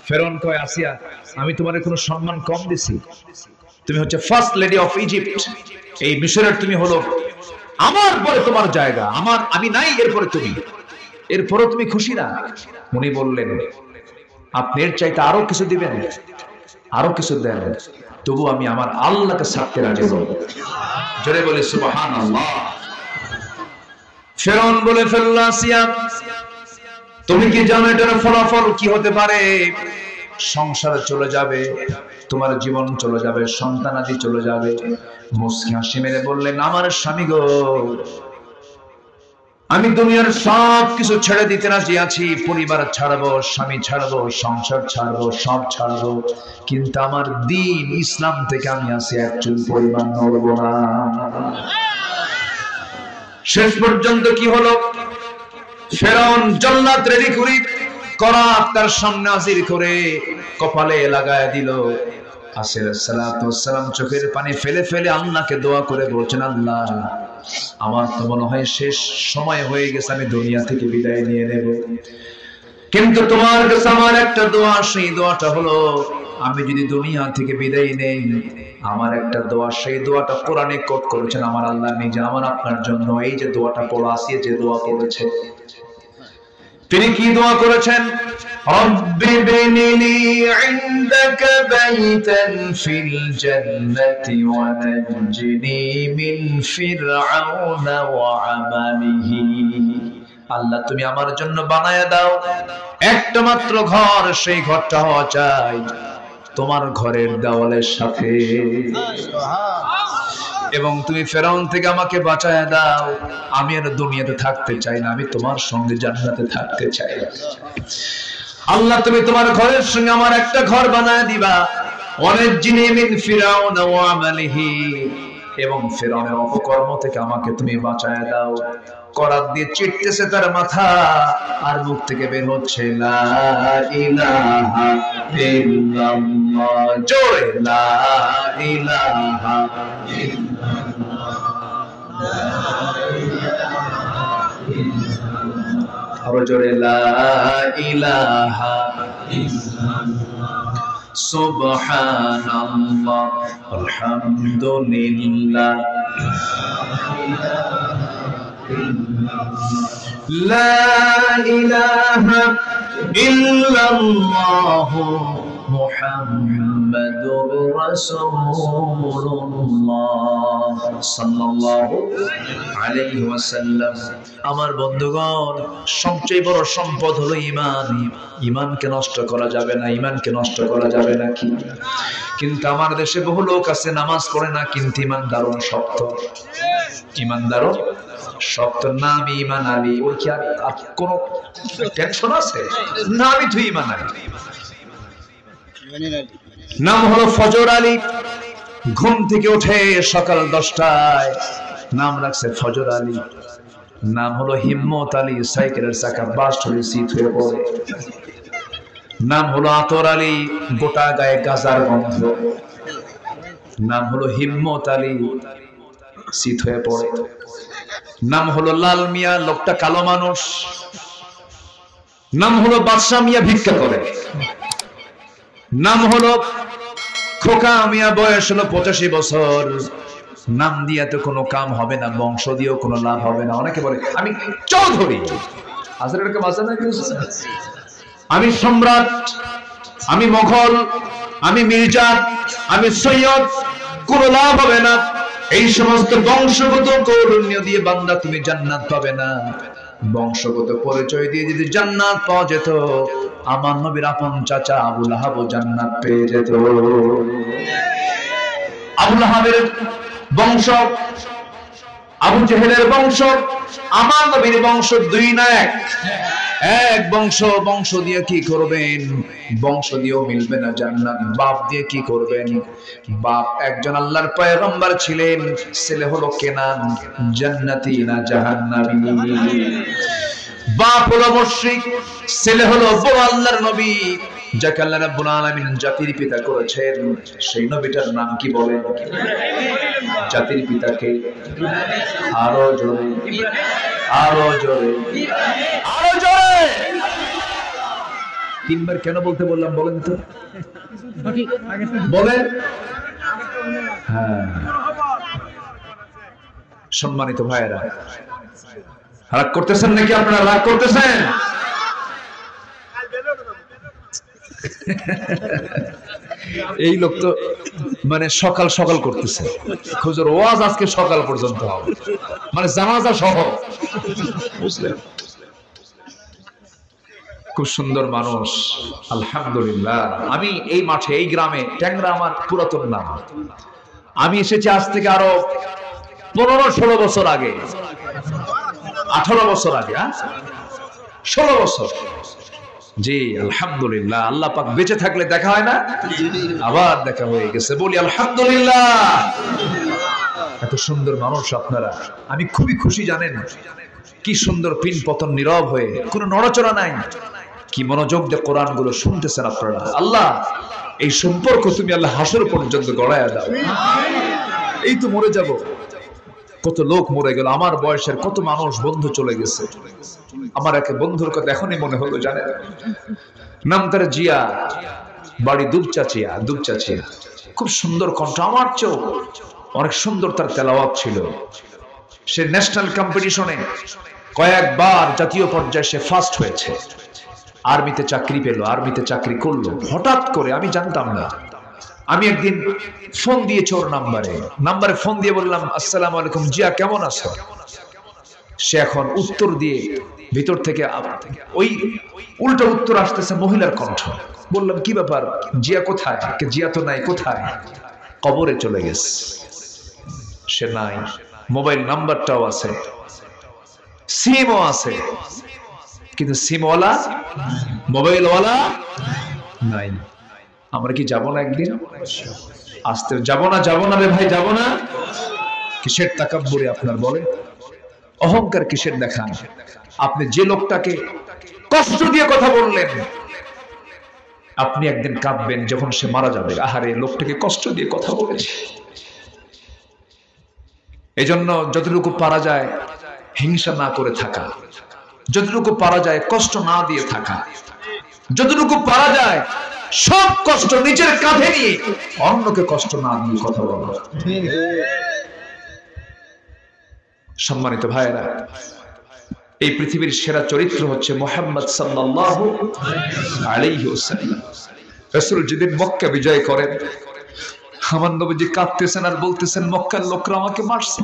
ফেরাউন কয়, আসিয়া আমি তোমার কোনো সম্মান কম দিছি? তুমি হচ্ছে ফার্স্ট লেডি অফ ইজিপ্ট, এই মিশরের তুমি হলো, আমার পরে তোমার জায়গা, আমি নাই এরপরে তুমি, এরপরও তুমি খুশি না? উনি বললেন, আপনি এর চাইতে আরো কিছু দিবেন, আরো কিছু দেন, তবু আমি আমার আল্লাহকে ছাড়তে রাজি হব। জোরে বলে সুবহানাল্লাহ। ফেরাউন বলে ফেলল, আসিয়া তুমি কি জানো এটার ফলাফল কি হতে পারে? সংসার চলে যাবে, তোমার জীবন চলে যাবে, সন্তানাদি চলে যাবে। মুস্কি হাসি মেরে বললেন, আমার স্বামী গো, আমি দুনিয়ার সব কিছু ছেড়ে দিতে রাজি আছি, পরিবার ছাড়বো, স্বামী ছাড়বো, সংসার ছাড়বো, সব ছাড়বো, কিন্তু আমার দ্বীন ইসলাম থেকে আমি আছি একচুল পরিমাণ নড়ব না। শেষ পর্যন্ত কি হলো? ফেরাউন জান্নাত রেডি করে করাত তার সামনে হাজির করে কপালে লাগায় দিল। আসির সালাতু ওয়াসসালাম চোখের পানি ফেলে ফেলে আল্লাহকে দোয়া করে বলছেন, আল্লাহ আমার তো মনে হয় শেষ সময় হয়ে গেছে, আমি দুনিয়া থেকে বিদায় নিয়ে নেব, কিন্তু তোমার কাছে আমার একটা দোয়া, সেই দোয়াটা হলো আমি যদি দুনিয়া থেকে বিদায় নেই, আমার একটা দোয়া, সেই দোয়াটা কোরআনে কোট করেছেন আমার আল্লাহ নিজে আমার আপনার জন্য। এই যে দোয়াটা পড়া আছে, যে দোয়া করেছে, তিনি কি দোয়া করেছেন? রব্বি বিনিলি ইনদাকা বাইতান ফিল জান্নাতি ওয়া নাজ্জিনি মিন ফিরআউনা ওয়া আমালিহি। আল্লাহ তুমি আমার জন্য বানায়া দাও একটা মাত্র ঘর, সেই ঘরটা হওয়া চাই তোমার ঘরের দেওয়ালের সাথে, এবং তুমি ফেরাউন থেকে আমাকে বাঁচায়া দাও, আমি আর দুনিয়াতে থাকতে চাই না, আমি তোমার সঙ্গে জান্নাতে থাকতে চাই। আল্লাহ তুমি তোমার ঘরের সঙ্গে আমার একটা ঘর বানায় দিবা, ওয়ানাজ্জিনি মিন ফিরআউন ওয়া আমালিহি, এবং ফেরাউনের অপকর্ম থেকে আমাকে তুমি বাঁচায়া দাও। করাত দিয়ে চিটতেছে তার মাথা, আর মুখ থেকে বের হচ্ছে লা ইলাহা ইল্লাল্লাহ, জোরে লা ইলাহা ইল্লাল্লাহ, আরো জোরে লা ইলাহা ইল্লাল্লাহ, সুবহানাল্লাহ, আলহামদুলিল্লাহ, লা ইলাহা ইল্লাল্লাহ মুহাম্মাদুর রাসূলুল্লাহ সাল্লাল্লাহু আলাইহি ওয়াসাল্লাম। আমার বন্ধুগণ, সবচেয়ে বড় সম্পদ হলো ঈমান। ঈমানকে নষ্ট করা যাবে না, ঈমানকে নষ্ট করা যাবে না কি? কিন্তু আমার দেশে বহু লোক আছে নামাজ পড়ে না, কিন্তু ঈমান দারুণ শক্ত, ঈমান দারুণ শক্ত। নাম ঈমান আলী, ওই কি আর কোনো টেনশন আছে? নামই তো ঈমান আলী, নাম হলো ফজর আলী। ঘুম থেকে উঠে সকাল 10টায় নাম রাখছে ফজর আলী। নাম হলো হিম্মত আলী, সাইকেলের চাকা বাস্ট হয়ে সিট হয়ে পড়ে। নাম হলো আতর আলী, গোটা গায়ে গাজার গন্ধ। নাম হলো হিম্মত আলী, সিট হয়ে পড়ে। নাম হলো লাল মিয়া, লোকটা কালো মানুষ। নাম হলো বাদশাহ মিয়া, ভিক্ষা করে। নাম হলো খোকা মিয়া, বয়স হলো 85 বছর। নাম দিয়ে তো কোনো কাম হবে না, বংশ দিয়েও কোনো লাভ হবে না। অনেকে বলে আমি চৌধুরী, আমি সম্রাট, আমি মোগল, আমি মির্জা, আমি সৈয়দ, কোনো লাভ হবে না। এই সমস্ত বংশগত কৌরণ্য দিয়ে বান্দা তুমি জান্নাত পাবে না। বংশগত পরিচয় দিয়ে যদি জান্নাত পাওয়া যেত, আমার নবীর আপন চাচা আবু লাহাব জান্নাত পেয়ে যেত। আবু লাহাবের বংশ, আবু জেহেলের বংশ, আমার নবীর বংশ দুই না এক? এক বংশ। বংশ দিয়ে কি করবেন? বংশ দিয়েও মিলবে না জান্নাত। বাপ দিয়ে কি করবেন? বাপ একজন আল্লাহর পয়গম্বর ছিলেন, ছেলে হলো কেনান, জান্নাতি না জাহান্নামী। বাপ হলো মুশরিক, ছেলে হলো বড় আল্লাহর নবী, যাকে আল্লাহ রাব্বুল আলামিন জাতির পিতা করেছেন। সেই নবীটার নাম কি বলেন? জাতির পিতাকে আরো জোরে, আরো জোরে, আরো জোরে। তিনবার কেন বলতে বললাম বলেন তো? বলেন। হ্যাঁ, সম্মানিত ভাইয়েরা, রাগ করতেছেন নাকি আপনারা? রাগ করতেছেন? এই লোক তো মানে সকাল সকাল করতেছে, হুজুর ওয়াজ আজকে সকাল পর্যন্ত হবে, মানে জানাজা সহ। বুঝলেন? খুব সুন্দর মানুষ, আলহামদুলিল্লাহ। আমি এই মাঠে, এই গ্রামে, ট্যাংরা আমার পুরাতন নাম। আমি এসেছি আজ থেকে আরো 15-16 বছর আগে, 18 বছর আগে, 16 বছর। জি আলহামদুলিল্লাহ, আল্লাহ পাক বেঁচে থাকলে দেখা হয় না? আবার দেখা হয়ে গেছে, বলি আলহামদুলিল্লাহ। এত সুন্দর মানুষ আপনারা, আমি খুবই খুশি। জানেন কি সুন্দর পিন পতন, নীরব হয়ে, কোনো নড়াচড়া নাই, কি মনোযোগ দিয়ে কোরআন গুলো শুনতেছেন আপনারা। আল্লাহ এই সম্পর্ক তুমি আল্লাহ হাসর পর্যন্ত গড়ায়া দাও। এই তো মরে যাব, কত লোক মরে গেল, আমার বয়সের কত মানুষ বন্ধু চলে গেছে। আমার এক বন্ধুর কথা এখনই মনে হলো, জানেন, নাম তার জিয়া, বাড়ি দুপচাচিয়া। দুপচাচিয়া, খুব সুন্দর কণ্ঠ, আমার চেয়েও অনেক সুন্দর তার তেলাওয়াত ছিল। সে ন্যাশনাল কম্পিটিশনে কয়েকবার জাতীয় পর্যায়ে সে ফার্স্ট হয়েছে। আর্মিতে চাকরি পেল, আর্মিতে চাকরি করলো। হঠাৎ করে, আমি জানতাম না, আমি একদিন ফোন দিয়েছি ওর নাম্বারে ফোন দিয়ে বললাম, আসসালামু আলাইকুম জিয়া, কেমন আছো? সে এখন উত্তর দিয়ে ভিতর থেকে ওই উল্টো উত্তর আসতেছে, মহিলার কণ্ঠ। বললাম কি ব্যাপার, জিয়া কোথায়? জিয়া তো নাই। কোথায়? কবরে চলে গেছে। সে নাই, মোবাইল নাম্বারটাও আছে, সিমও আছে, কিন্তু সিমওয়ালা মোবাইলওয়ালা নাই। আমরা কি যাব না একদিন? আসতে যাব না রে ভাই, যাব না? কিসের তাকাব্বুরে আপনার, বলে অহংকার কিসের দেখান? আপনি যে লোকটাকে কষ্ট দিয়ে কথা বললেন, আপনি একদিন কাঁদবেন যখন সে মারা যাবে। আহারে, লোকটাকে কষ্ট দিয়ে কথা বলেছে। এজন্য যতটুকু পারা যায় হিংসা না করে থাকা, যতটুকু পারা যায় কষ্ট না দিয়ে থাকা, যতটুকু পারা যায় সব কষ্ট নিজের কাঁধে নিয়ে অন্যকে কষ্ট না দিয়ে কথা বলা। সম্মানিত ভাইয়েরা, এই পৃথিবীর সেরা চরিত্র হচ্ছে মুহাম্মদ সাল্লাল্লাহু আলাইহি ওয়াসাল্লাম। রাসূল যেদিন মক্কা বিজয় করেন, আমার নবীজি কাঁদতেছেন আর বলতেছেন, মক্কার লোকরা আমাকে মারছে,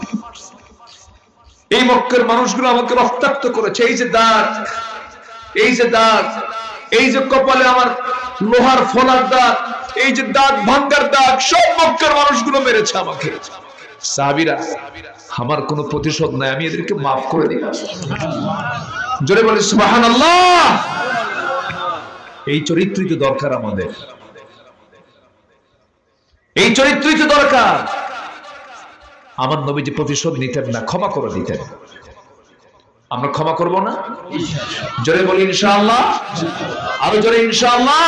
এই মক্কার মানুষগুলো আমাকে রক্তাক্ত করেছে, এই যে দাগ, এই যে দাগ, এই যে কপালে আমার লোহার ফলার দাগ, এই যে দাগ ভাঙ্গার দাগ, সব মক্কার মানুষগুলো মেরেছে আমাকে। সাহাবীরা, আমার কোনো প্রতিশোধ নাই, আমি এদেরকে মাফ করে দিই। জোরে বলে সুবহানাল্লাহ। এই চরিত্রই তো দরকার আমাদের, এই চরিত্রই তো দরকার। আমার নবীজি প্রতিশোধ নিতেন না, ক্ষমা করে দিতেন। আমরা ক্ষমা করব না? জোরে বলি ইনশাআল্লাহ, আরো জোরে ইনশাআল্লাহ।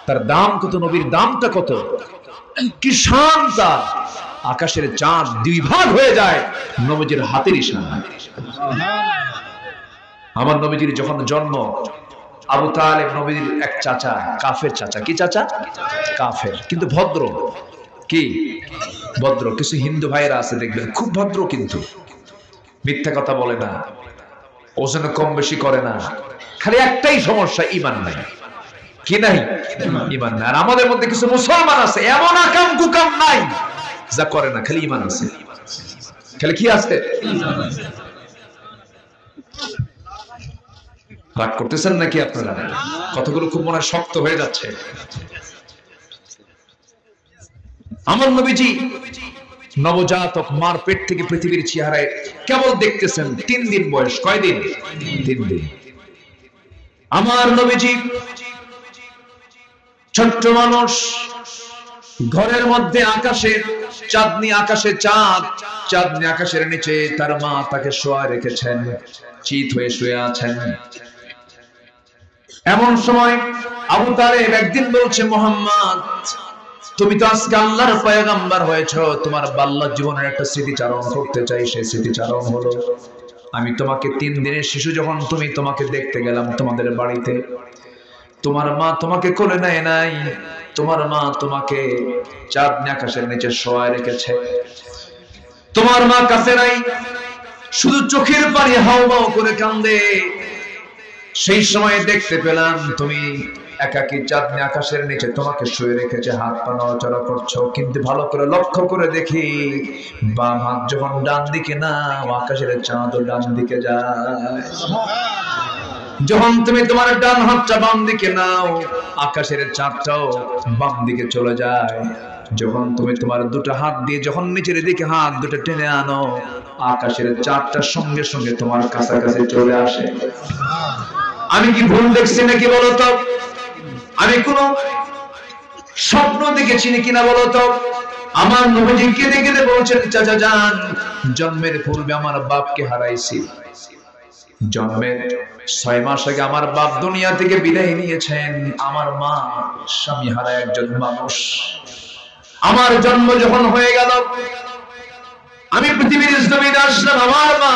তার দাম কত, নবীর দামটা কত, কি শান তার! আকাশের চাঁদ 2 ভাগ হয়ে যায় নবীজির হাতের ইশারায়। আমার নবীজির যখন জন্ম, আবু তালেব নবীজির এক চাচা, কাফের চাচা। কি চাচা? কাফের, কিন্তু ভদ্র। কি ভদ্র? কিছু হিন্দু ভাইয়েরা আছে দেখবেন, খুব ভদ্র, কিন্তু মিথ্যা কথা বলে না, ওজন কম বেশি করে না, খালি একটাই সমস্যা, ঈমান নাই। কি নাই? ঈমান নাই। আর আমাদের মধ্যে কিছু মুসলমান আছে, এমন আকাম কুকাম নাই যা করে না, খালি ঈমান আছে। খালি কি আছে? রাগ করতেছেন নাকি আপনারা? কতগুলো খুব মনে শক্ত হয়ে যাচ্ছে। আমার নবীজি নবজাতক মার পেট থেকে পৃথিবীর চেহারায় কেবল দেখতেছেন 3 দিন বয়স। কয়দিন? 3 দিন। আমার নবীজি ছোট্ট মানুষ, ঘরের মধ্যে আকাশের চাঁদনি, আকাশে চাঁদ, চাঁদনি আকাশের নিচে তার মা তাকে শোয়া রেখেছেন, চিত হয়ে শুয়ে আছেন। এমন সময় আবু তালেব একদিন বলছে, মুহাম্মদ, তুমি তো আজকে আল্লাহর পয়গম্বর হয়েছো, তোমার বাল্য জীবনের একটা স্মৃতিচারণ করতে চাই। সেই স্মৃতিচারণ হলো, আমি তোমাকে 3 দিনের শিশু যখন তোমাকে দেখতে গেলাম তোমাদের বাড়িতে, তোমার মা তোমাকে কোলে নেয় নাই, তোমার মা তোমাকে চাঁদনি আকাশের নিচে শোয়ায় রেখেছে, তোমার মা কাছে নাই, শুধু চোখের পানি হাউমাউ করে কান্দে। সেই সময় দেখতে পেলাম তুমি একাকী চাঁদনি আকাশের নিচে তোমাকে শুয়ে রেখেছে, হাত পা নড়াচড়া করছো, কিন্তু ভালো করে লক্ষ্য করে দেখি বাম হাত যখন ডান দিকে না, আকাশের চাঁদও ডান দিকে যায়। যখন তুমি তোমার ডান হাতটা বাম দিকে নাও, আকাশের চাঁদটাও বাম দিকে চলে যায়। যখন তুমি তোমার দুটো হাত দিয়ে যখন নিচের দিকে হাত দুটো টেনে আনো, আকাশের চাঁদটার সঙ্গে সঙ্গে তোমার কাছাকাছি চলে আসে। আমি কি ভুল দেখছি নাকি বলো তো? আমি কোন স্বপ্ন দেখেছি কিনা বলো তো? আমার নবীজি কেঁদে কেঁদে বলছেন, চাচা যান, জন্মের পূর্বে আমার বাপকে হারাইছি, জন্মের 6 মাস আগে আমার বাপ দুনিয়া থেকে বিদায় নিয়েছেন। আমার মা স্বামী হারা একজন মানুষ। আমার জন্ম যখন হয়ে গেল, আমি পৃথিবীর জমিনে আসলাম, আমার মা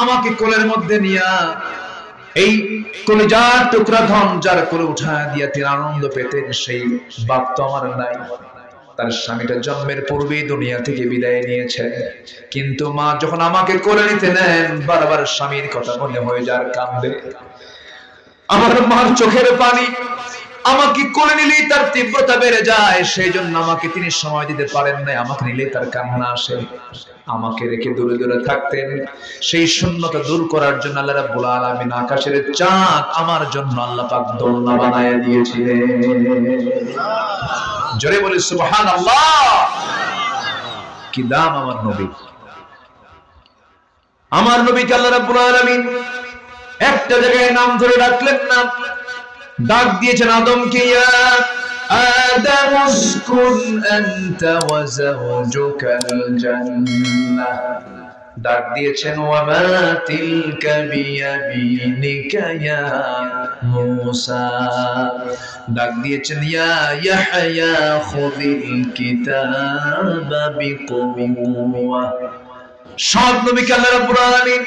আমাকে কোলের মধ্যে নিয়ে এই কলিজার টুকরা ধন যার কোলে উঠায় দিয়ে তিনি আনন্দ পেতেন, সেই বাপ তো আমার নাই। তার স্বামীটা জন্মের পূর্বেই দুনিয়া থেকে বিদায় নিয়েছে, কিন্তু মা যখন আমাকে কোলে নিতে নেন, বারবার স্বামীর কথা মনে হয়ে যার কাঁদে। আমার মার চোখের পানি আমাকে কোলে নিলেই তার তীব্রতা বেড়ে যায়, সেই জন্য আমাকে তিনি সময় দিতে পারেন না, আমাকে নিলেই তার কান্না আসে। আমাকে রেখে দূরে দূরে থাকতেন। সেই শূন্যতা দূর করার জন্য আল্লাহ রাব্বুল আলামিন আকাশের চাঁদ আমার জন্য আল্লাহ পাক দোলনা বানায়া দিয়েছিলেন। জোরে বলি সুবহানাল্লাহ। কি দাম আমার নবী! আমার নবীকে আল্লাহ রাব্বুল আলামিন একটা জায়গায় নাম ধরে ডাকলেন না, ডাক দিয়েছেন আদমকে, ইয়া আদম উসকুন আনতা ওয়া যাওজুকাল জান্নাহ। ডাক দিয়েছেন ওয়া মা তিলকা বিয়ামিনিকা ইয়া মূসা। ডাক দিয়েছেন ইয়া ইয়াহইয়া খুযিল কিতাবা বিকুওয়া। সব নবীকে আল্লাহ রাব্বুল আলামিন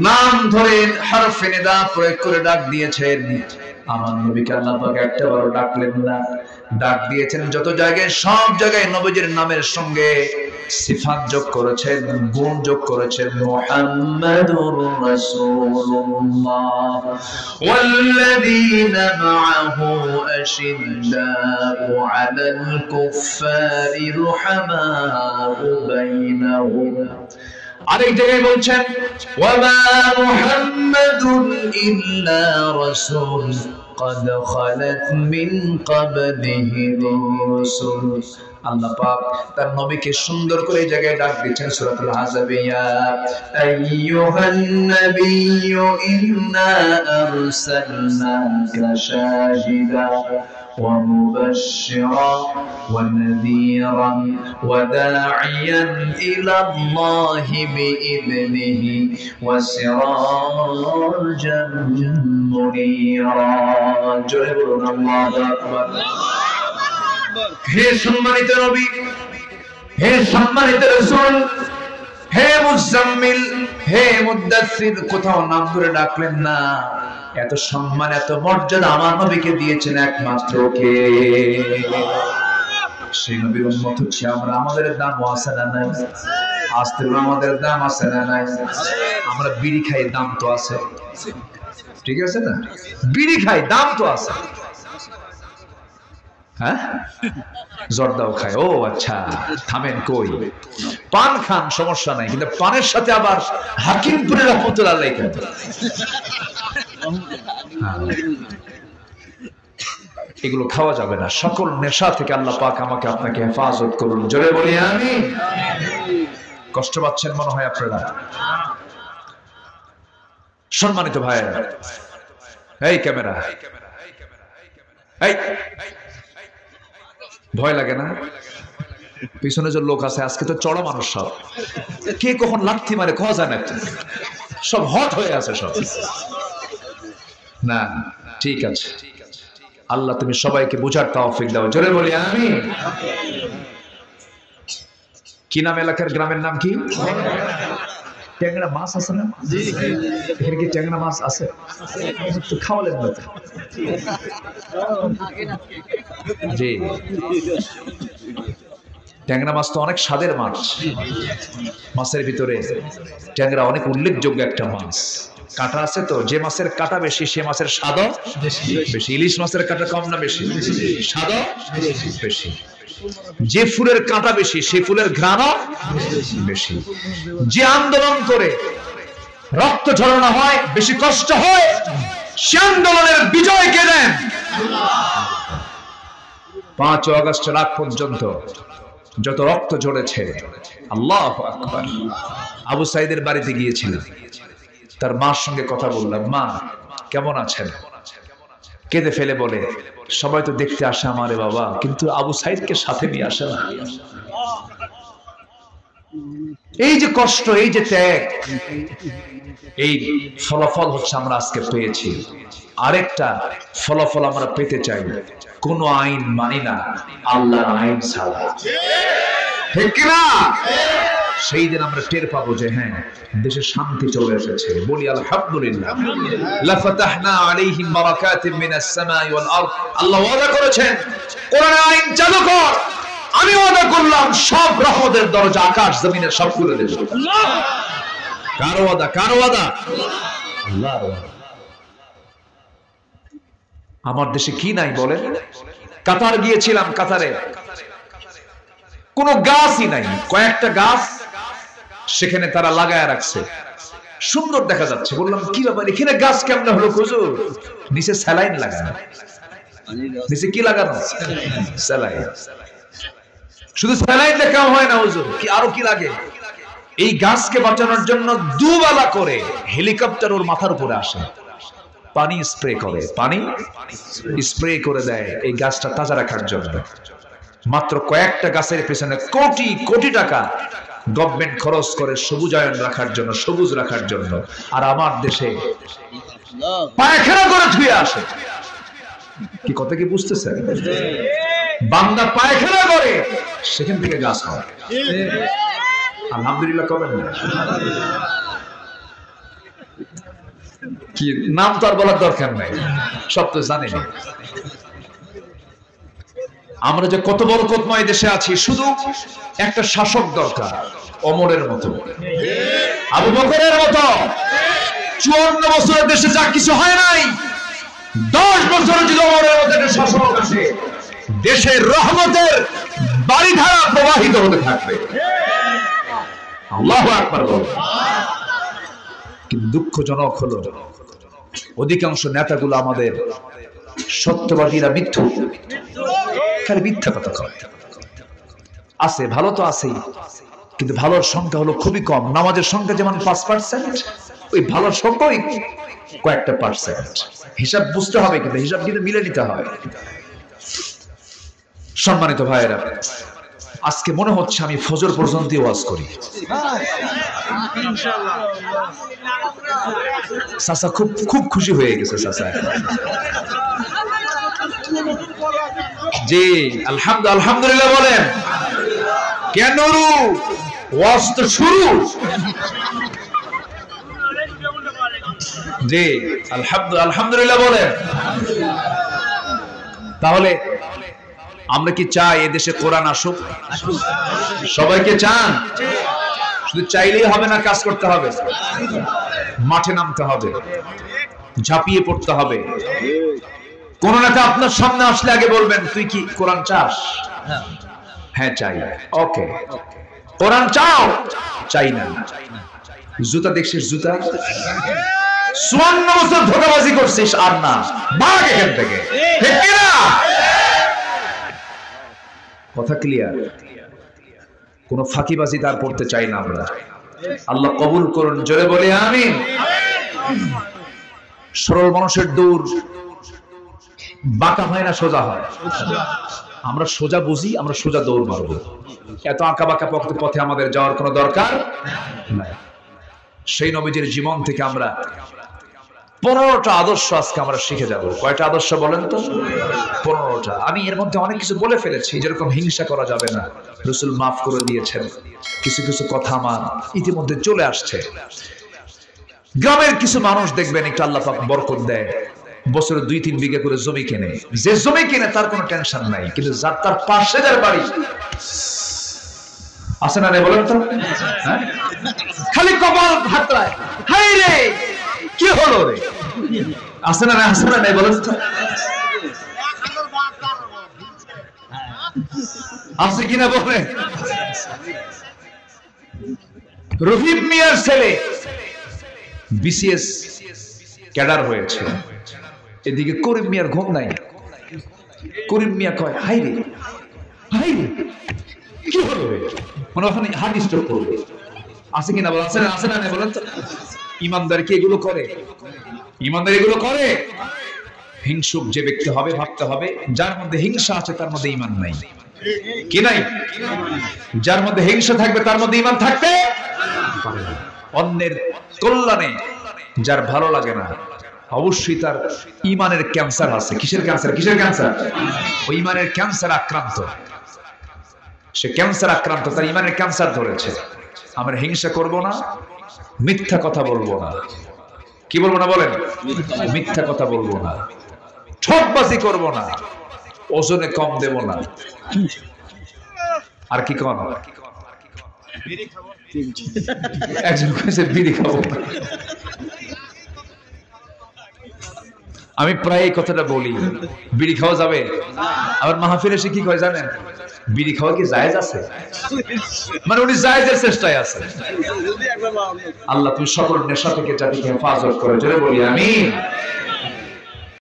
নাম ধরে হরফে নিদা প্রয়োগ করে ডাক দিয়েছেন। আমার নবীকে আল্লাহ পাক একটাবারও ডাকলেন না। ডাক দিয়েছেন যত জায়গায়, সব জায়গায় নবীজির নামের সঙ্গে সিফাত যোগ করেছেন, গুণ যোগ করেছেন। মুহাম্মাদুর রাসূলুল্লাহ ওয়াল্লাযীনা মাআহু আশিদ্দাউ আলাল কুফফারি রুহামাউ বাইনাহুম। আরেক জায়গায় বলছেন ওয়ামা মুহাম্মাদুন ইল্লা রাসূল قد خلت من قبله الرسل। আল্লাহ পাক তার নবীকে সুন্দর করে এই জায়গায় ডাক দিয়েছেন সূরাতুল আহজাবে, ইয়া আইয়ুহান নাবিয়্যু ইন্না আরসালনাকা শাহিদা ওয়া মুবাশশিরান ওয়া নাযীরান ওয়া দাঈয়ান ইলা আল্লাহি বিইذনিহি ওয়া সিরাজান মুনীরা। জোরে বলুন আল্লাহু আকবার। হে সম্মানিত নবী, হে সম্মানিত রাসূল, হে মুজাম্মিল, হে মুদ্দাসসির, কোথাও নাম ধরে ডাকলেন না। এত সম্মান এত মর্যাদা আমার নবীকে দিয়েছেন একমাত্র কে? সেই নবীর উম্মত হচ্ছে আমরা। আমাদের দাম আছে না নাই? আস্তে বলে আমাদের দাম আছে না নাই? আমরা বিড়ি খাই, দাম তো আছে, ঠিক আছে না? বিড়ি খাই, দাম তো আছে। হ্যাঁ, জর্দাও খায়, ও আচ্ছা, থামেন কই? পান খান, সমস্যা নাই, কিন্তু পানের সাথে আবার হাকিমপুরের রহমতুল্লাহ আলাইহি খান। এগুলো খাওয়া যাবে না। সকল নেশা থেকে আল্লাহ পাক আমাকে আপনাকে হেফাজত করুন। জোরে বলি আমিন। কষ্ট পাচ্ছেন মনে হয় আপনারা? সম্মানিত ভাইয়েরা, এই ক্যামেরা, এই ভয় লাগে না? পিছনে যে লোক আছে, আজকে তো চড়া মানুষ, সব কে কখন লাথি মারে খাওয়া যায় না, সব হট হয়ে আছে সব। না, ঠিক আছে, আল্লাহ তুমি সবাইকে বুঝার তৌফিক দাও। জোরে বলি আমিন। কি নাম এলাকার, গ্রামের নাম কি? ট্যাংরা মাছ আছে না? এখানে কি ট্যাংরা মাছ আছে? একটু খাওয়ালেন না? জি, ট্যাংরা মাছ তো অনেক স্বাদের মাছ। মাছের ভিতরে ট্যাংরা অনেক উল্লেখযোগ্য একটা মাছ। কাঁটা আছে তো, যে মাছের কাঁটা বেশি সে মাছের স্বাদও বেশি। ইলিশ মাছের কাঁটা কম না বেশি? স্বাদও বেশি। যে ফুলের কাঁটা বেশি সে ফুলের ঘ্রাণও বেশি। যে আন্দোলন করে রক্ত ঝরানো হয়, বেশি কষ্ট হয়, সে আন্দোলনের বিজয় কে দেন? 5 আগস্ট রাত পর্যন্ত যত রক্ত ঝরেছে, আল্লাহু আকবার। আবু সাইদের বাড়িতে গিয়েছিলাম, তার মার সঙ্গে কথা বললাম, মা কেমন আছেন? কেঁদে ফেলে বলে, সবাই তো দেখতে আসে আমারে বাবা, কিন্তু আবু সাইদকে সাথে নিয়ে আসে না। এই যে কষ্ট, এই যে ত্যাগ, এই ফলাফল হচ্ছে আমরা আজকে পেয়েছি। আরেকটা ফলাফল আমরা পেতে চাই, কোন আইন মানি না আল্লাহর আইন ছাড়া, ঠিক কিনা? সেই দিন আমরা টের পাবো যে হ্যাঁ, দেশে শান্তি চলে এসেছে। বলি আলহামদুলিল্লাহ। লাফাতাহনা আলাইহিম বারাকাতিন মিনাস সামাই ওয়াল আরদ। আল্লাহ ওয়াদা করেছেন, কোরআন আইন চালু কর, আমি ওয়াদা করলাম সব রহমতের দরজা আকাশ জমিনের সব খুলে দেব। আল্লাহ কার ওয়াদা? কার ওয়াদা? আল্লাহর ওয়াদা। আমার দেশে কি নাই বলেন? কাতার গিয়েছিলাম, কাতারে কোনো গাছই নাই, কয়েকটা গাছ সেখানে তারা লাগায় রাখছে, সুন্দর দেখা যাচ্ছে। বললাম কি ব্যাপার, এখানে গাছ কেমন হলো হুজুর? নিচে স্যালাইন লাগানো। নিচে কি লাগানো? স্যালাইন। শুধু স্যালাইন দেখাও হয় না হুজুর, কি আরো কি লাগে? এই গাছকে বাঁচানোর জন্য দুবেলা করে হেলিকপ্টার ওর মাথার উপরে আসে, পানি স্প্রে করে, পানি স্প্রে করে দেয় এই গাছটা তাজা রাখার জন্য। মাত্র কয়েকটা গাছের পেছনে কোটি কোটি টাকা গভর্নমেন্ট খরচ করে সবুজায়ন রাখার জন্য, সবুজ রাখার জন্য। আর আমার দেশে পায়খানা করে ধুয়ে আসে। কি কথা কি বুঝতেছেন? বান্দা পায়খানা করে, সেখান থেকে গাছ হয়। আলহামদুলিল্লাহ কবেন না? কি নাম তো আর বলার দরকার নাই, সব তো জানেন। আমরা যে কত বরকতময় দেশে আছি, শুধু একটা শাসক দরকার, ওমরের মতো, আবু বকরের মতো। 54 বছরের দেশে যা কিছু হয় নাই, 10 বছরে যদি ওমরের মতো একটা শাসক আসে, দেশের রহমতের বারিধারা প্রবাহিত হতে থাকবে। আল্লাহু আকবার বলো। কিন্তু দুঃখজনক হলো অধিকাংশ নেতাগুলো আমাদের সত্যবাদীরা মিথ্যু, খালি মিথ্যা কথা কয়। আছে ভালো তো আছেই, কিন্তু ভালোর সংখ্যা হলো খুবই কম। নামাজের সংখ্যা যেমন 5%, ওই ভালোর সংখ্যাই কয়েকটা পার্সেন্ট। হিসাব বুঝতে হবে, কিন্তু হিসাব কিন্তু মিলে নিতে হয়। সম্মানিত ভাইয়েরা, আজকে মনে হচ্ছে আমি ফজর পর্যন্ত ওয়াজ করি। চাচা খুব খুব খুশি হয়ে গেছে চাচা। জি আলহামদুলিল্লাহ বলেন। কেন ওয়াজ তো শুরু। জি আলহামদুলিল্লাহ বলেন। তাহলে আমরা কি চাই এদেশে কোরআন আসুক? সবাইকে চান? শুধু চাইলেই হবে না, কাজ করতে হবে, মাঠে নামতে হবে, ঝাঁপিয়ে পড়তে হবে। কোন নেতা আপনার সামনে আসলে আগে বলবেন, তুই কি কোরআন চাস? হ্যাঁ চাই। ওকে, কোরআন চাও? চাই না। জুতা দেখছিস? জুতা 54 বছর ধোঁকাবাজি করছিস, আর না, ভাগ এখান থেকে, ঠিক কিনা? কথা ক্লিয়ার? কোন ফাঁকিবাজি তার করতে চাই না আমরা। আল্লাহ কবুল করুন, জোরে বলি আমিন। সরল মানুষের দৌড় বাঁকা হয় না, সোজা হয়। আমরা সোজা বুঝি, আমরা সোজা দৌড় মারব। এত আঁকা বাঁকা পথে আমাদের যাওয়ার কোনো দরকার নাই। সেই নবীজির জীবন থেকে আমরা 15টা আদর্শ আজকে আমরা শিখে যাব। কয়টা আদর্শ বলেন তো? 15টা। আমি এর মধ্যে অনেক কিছু বলে ফেলেছি, যেরকম হিংসা করা যাবে না, রাসূল মাফ করে দিয়েছেন। কিছু কিছু কথা আমার ইতিমধ্যে চলে আসছে। গ্রামের কিছু মানুষ দেখবেন একটু আল্লাহ পাক বরকত দেয়, বছরে 2-3 বিঘা করে জমি কেনে। যে জমি কিনে তার কোনো টেনশন নাই, কিন্তু যার তার পাশে যার বাড়ি আছে না, বলেন তো, হ্যাঁ, খালি কপাল হাতড়ায়, হাই রে কি হলো রে, আছে না, আছে না, বলেন তো, আছে কিনা বলে। রহিম মিয়ার ছেলে বিসিএস ক্যাডার হয়েছে, এদিকে করিম মিয়ার ঘুম নাই। করিম মিয়া কয়, হাই রে কি হলো রে, মনে হয় হার্ট স্ট্রোক করবে। আছে কিনা বলেন, আছে না, আছে না, বলেন তো। ইমানদার কি এগুলো করে? ইমানদার এগুলো করে? হিংসুক যে ব্যক্তি হবে, ভাবতে হবে যার মধ্যে হিংসা আছে তার মধ্যে ঈমান নাই। কি নাই? যার মধ্যে হিংসা থাকবে তার মধ্যে ঈমান থাকতে পারে না। অন্যের কল্যাণে যার ভালো লাগে না, অবশ্যই তার ঈমানের ক্যান্সার আছে। কিসের ক্যান্সার? কিসের ক্যান্সার? ওই ঈমানের ক্যান্সার আক্রান্ত। সে ক্যান্সার আক্রান্ত, তার ঈমানের ক্যান্সার ধরেছে। আমরা হিংসা করব না, মিথ্যা কথা বলবো না। কি বলবো না বলেন? মিথ্যা কথা বলবো না, ঠকবাজি করব না, ওজনে কম দেব না। আর কি কম? একজন কইছে বিড়ি খাবো। আমি প্রায় এই কথাটা বলি, বিড়ি খাওয়া যাবে? আবার মাহফিলে এসে কি কয় জানেন? বিড়ি খাওয়া কি জায়েজ আছে? মানে উনি জায়েজের চেষ্টায় আছে। আল্লাহ তুমি সকল নেশা থেকে জাতিকে হেফাজত করে, জোরে বলি আমিন।